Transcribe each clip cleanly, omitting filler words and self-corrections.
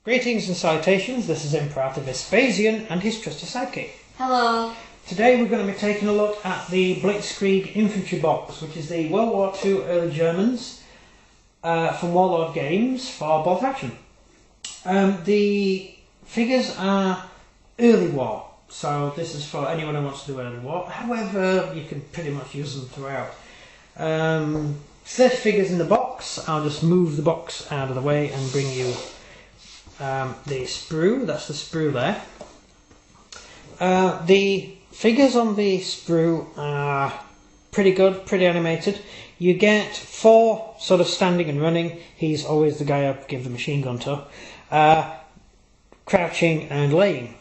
Greetings and salutations, this is Imperator Vespasian and his trusty sidekick. Hello. Today we're going to be taking a look at the Blitzkrieg Infantry box, which is the World War II early Germans from Warlord games for bolt action. The figures are early war, so this is for anyone who wants to do early war. However, you can pretty much use them throughout. 30 figures in the box. I'll just move the box out of the way and bring you the sprue. That's the sprue there. The figures on the sprue are pretty good, pretty animated. You get 4 sort of standing and running. He's always the guy I give the machine gun to. Crouching and laying,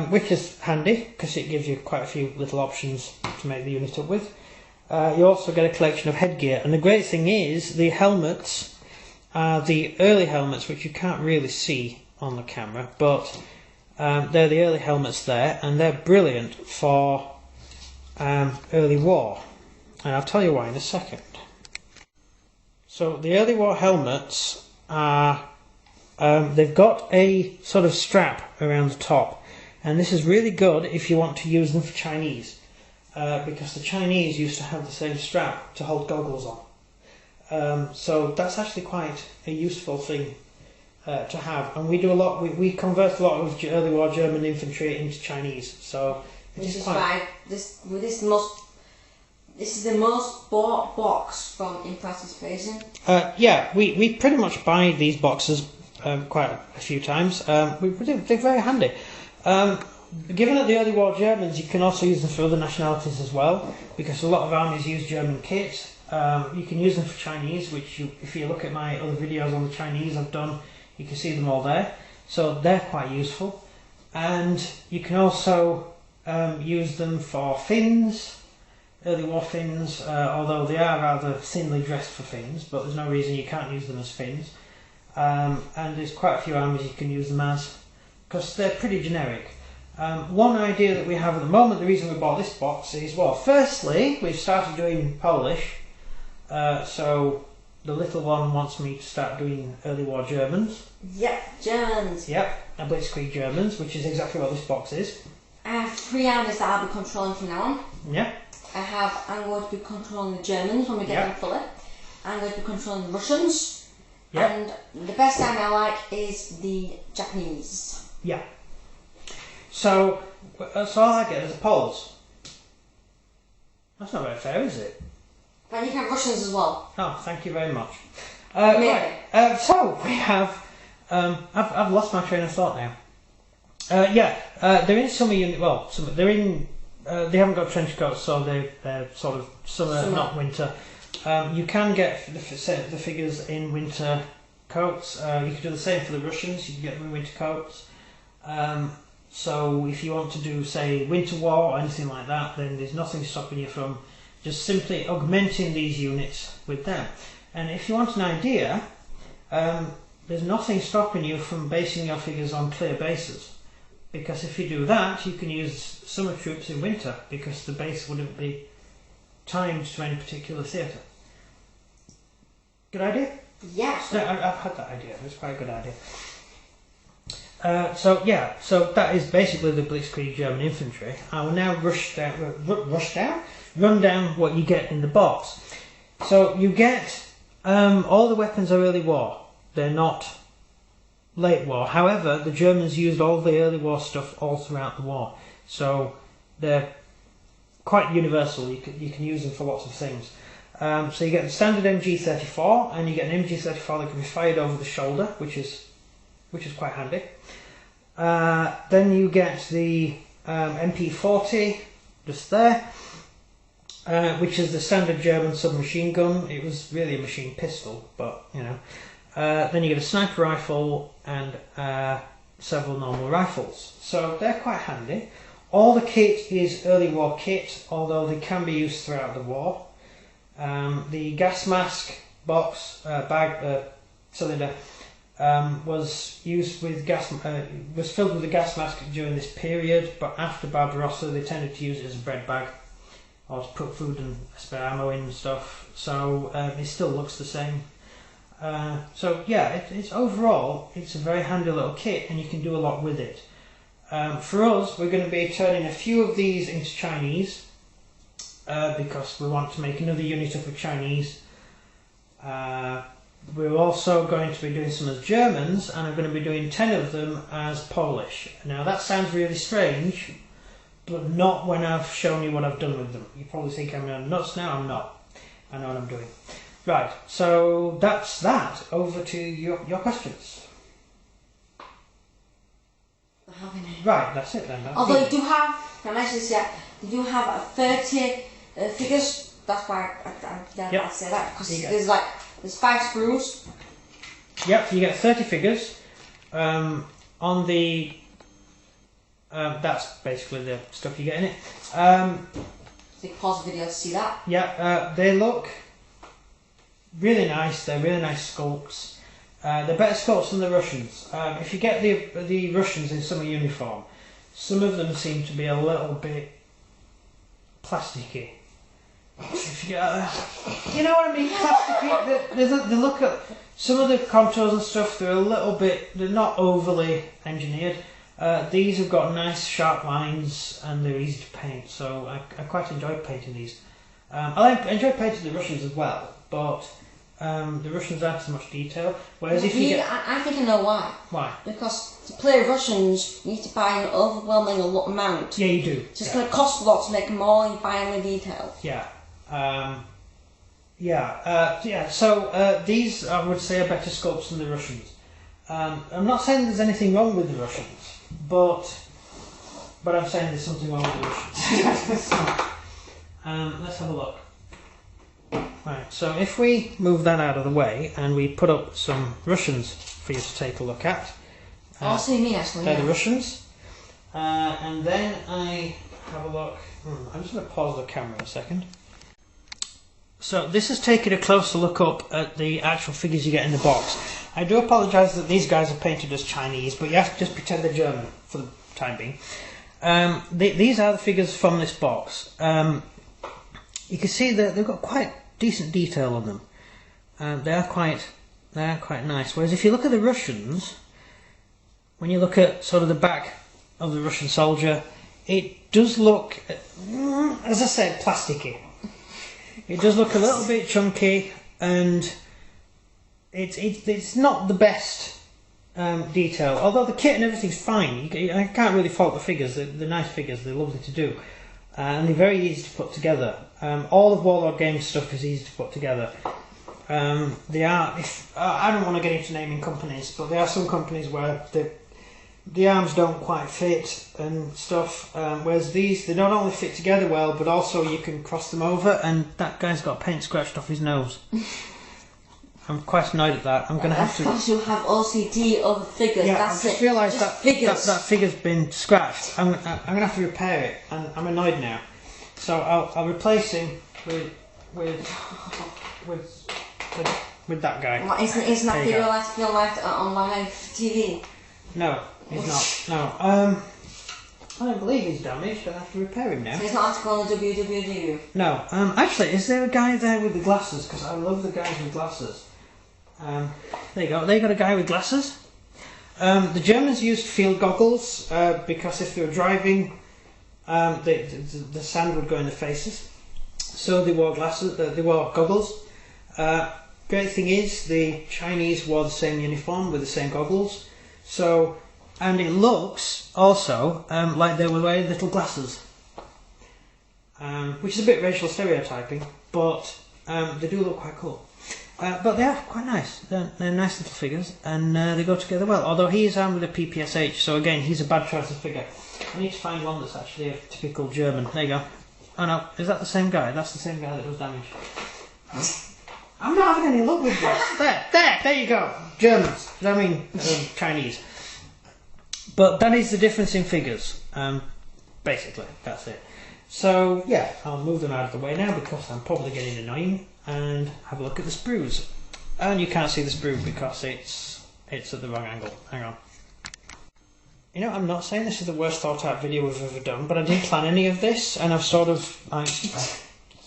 which is handy because it gives you quite a few little options to make the unit up with. You also get a collection of headgear, and the great thing is the helmets are the early helmets, which you can't really see on the camera, but they're the early helmets there, and they're brilliant for early war, and I'll tell you why in a second. So the early war helmets are they've got a sort of strap around the top, and this is really good if you want to use them for Chinese, because the Chinese used to have the same strap to hold goggles on. So that's actually quite a useful thing to have, and we do a lot. We convert a lot of early war German infantry into Chinese. So this is why this is the most bought box from Imperator Vespasian. Yeah, we pretty much buy these boxes quite a few times. They're very handy. Given that the early war Germans, you can also use them for other nationalities as well, because a lot of armies use German kit. You can use them for Chinese, which if you look at my other videos on the Chinese I've done, you can see them all there. So they're quite useful. And you can also use them for Finns, early war Finns, although they are rather thinly dressed for Finns, but there's no reason you can't use them as Finns. And there's quite a few armies you can use them as, because they're pretty generic. One idea that we have at the moment, the reason we bought this box is, well, firstly, we've started doing Polish, so the little one wants me to start doing early war Germans. Yep, Germans. Yep, Blitzkrieg Germans, which is exactly what this box is. I have 3 armies that I'll be controlling from now on. Yep. I'm going to be controlling the Germans when we get them fully. I'm going to be controlling the Russians. Yep. And the best army I like is the Japanese. Yeah. So all I get is the Poles. That's not very fair, is it? But you can have Russians as well. Oh, thank you very much. Right. So we have. I've lost my train of thought now. They're in summer unit. Well, they're in. They haven't got trench coats, so they're sort of summer, not winter. You can get the figures in winter coats. You can do the same for the Russians. You can get them in winter coats. So if you want to do, say, winter war or anything like that, then there's nothing stopping you from just simply augmenting these units with them. And if you want an idea, there's nothing stopping you from basing your figures on clear bases, because if you do that, you can use summer troops in winter, because the base wouldn't be timed to any particular theatre. Good idea? Yes. No, I've had that idea. It's quite a good idea. So that is basically the Blitzkrieg German Infantry. I will now run down what you get in the box. So you get all the weapons are early war. They're not late war. However, the Germans used all the early war stuff all throughout the war. So they're quite universal. You can use them for lots of things. So you get the standard MG34, and you get an MG34 that can be fired over the shoulder, which is quite handy. Then you get the MP40 just there, which is the standard German submachine gun. It was really a machine pistol, but you know. Then you get a sniper rifle and several normal rifles. So they're quite handy. All the kit is early war kit, although they can be used throughout the war. The gas mask box cylinder was used with was filled with a gas mask during this period, but after Barbarossa they tended to use it as a bread bag or to put food and spare ammo in and stuff. So it still looks the same. So yeah, it's overall it's a very handy little kit, and you can do a lot with it. For us, we're going to be turning a few of these into Chinese because we want to make another unit up of Chinese. We're also going to be doing some as Germans, and I'm going to be doing 10 of them as Polish. Now that sounds really strange, but not when I've shown you what I've done with them. You probably think I'm nuts now. I'm not. I know what I'm doing. Right, so that's that. Over to your questions. Right, that's it then. Although you do have, I mentioned this yet, you do have 30 figures. That's why I say that, because there's 5 sprues. Yep, you get 30 figures. On the that's basically the stuff you get in it. So you can pause the video to see that. Yeah, they look really nice. They're really nice sculpts. They're better sculpts than the Russians. If you get the Russians in summer uniform, some of them seem to be a little bit plasticky. If you know what I mean? Plasticky. They look at some of the contours and stuff. They're a little bit. They're not overly engineered. These have got nice sharp lines and they're easy to paint. So I quite enjoy painting these. I enjoy painting the Russians as well, but the Russians aren't so much detail. Whereas if you get, I think I know why. Why? Because to play Russians, you need to buy an overwhelming amount. Yeah, you do. It's going to cost a lot to make them all finely detailed. Yeah. So these I would say are better sculpts than the Russians. I'm not saying there's anything wrong with the Russians, but I'm saying there's something wrong with the Russians. Let's have a look. Right, so if we move that out of the way and we put up some Russians for you to take a look at. See me actually. They're the Russians. And then I have a look. I'm just going to pause the camera a second. So this is taking a closer look up at the actual figures you get in the box. I do apologise that these guys are painted as Chinese, but you have to just pretend they're German for the time being. These are the figures from this box. You can see that they've got quite decent detail on them. They are quite nice. Whereas if you look at the Russians, when you look at sort of the back of the Russian soldier, it does look, as I said, plasticky. It does look a little bit chunky, and it's not the best detail. Although the kit and everything's fine, I can't really fault the figures. They're nice figures. They're lovely to do, and they're very easy to put together. All of Warlord Games stuff is easy to put together. They are. I don't want to get into naming companies, but there are some companies where the arms don't quite fit and stuff, whereas these, they not only fit together well, but also you can cross them over, and that guy's got paint scratched off his nose. I'm quite annoyed at that. I'm going to have to... Because you have OCD over figures, yeah, that's I just realised that figure's been scratched. I'm going to have to repair it, and I'm annoyed now. So I'll replace him with that guy. Well, isn't that figure live on live TV? No. He's not. No. I don't believe he's damaged. I'll have to repair him now. So he's not actually on the WWII? No. Actually, is there a guy there with the glasses? Because I love the guys with glasses. There you go. They got a guy with glasses. The Germans used field goggles because if they were driving, the sand would go in their faces. So they wore glasses. They wore goggles. Great thing is, the Chinese wore the same uniform with the same goggles. So. And it looks also like they were wearing little glasses, which is a bit racial stereotyping, but they do look quite cool. But they are quite nice. They're nice little figures, and they go together well. Although he is armed with a PPSH, so again, he's a bad choice of figure. I need to find one that's actually a typical German. There you go. Oh no, is that the same guy? That's the same guy that was damaged. I'm not having any luck with this. There you go. Germans. I mean, Chinese. But that is the difference in figures, basically, that's it. So, yeah, I'll move them out of the way now because I'm probably getting annoying, and have a look at the sprues. And you can't see the sprue because it's at the wrong angle. Hang on. You know, I'm not saying this is the worst thought out video we've ever done, but I didn't plan any of this, and I've sort of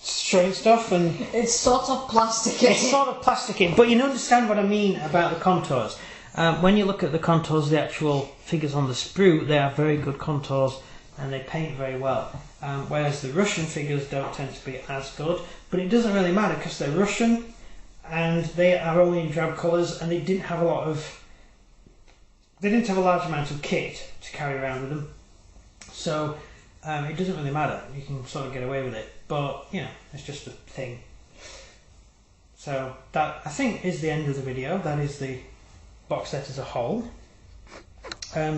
showing stuff, and it's sort of plasticky. It's sort of plasticky, but you understand what I mean about the contours. When you look at the contours, the actual figures on the sprue, they are very good contours and they paint very well. Whereas the Russian figures don't tend to be as good, but it doesn't really matter because they're Russian and they are only in drab colours, and they didn't have a large amount of kit to carry around with them. So it doesn't really matter. You can sort of get away with it, but you know, it's just a thing. So that, I think, is the end of the video. That is the box set as a whole.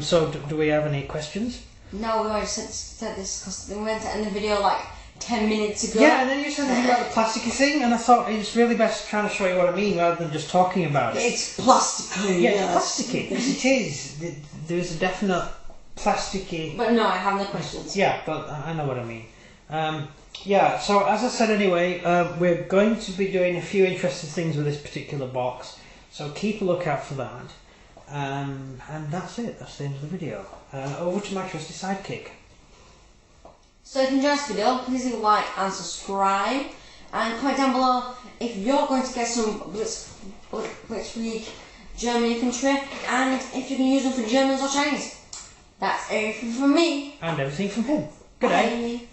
So do we have any questions? No, we already said this because we went to end the video like 10 minutes ago. Yeah, and then you said something about the plasticky thing, and I thought it's really best trying to show you what I mean rather than just talking about it. It's plasticky. Yeah, it's plasticky. Yes, it is. There's a definite plasticky... But no, I have no questions. Yeah, but I know what I mean. Yeah, so as I said anyway, we're going to be doing a few interesting things with this particular box, so keep a lookout for that. And that's it, that's the end of the video. Over to my trusty sidekick. So if you enjoyed this video, please leave a like and subscribe, and comment down below if you're going to get some Blitzkrieg German Infantry, and if you can use them for Germans or Chinese. That's everything from me. And everything from him. Good day. Bye.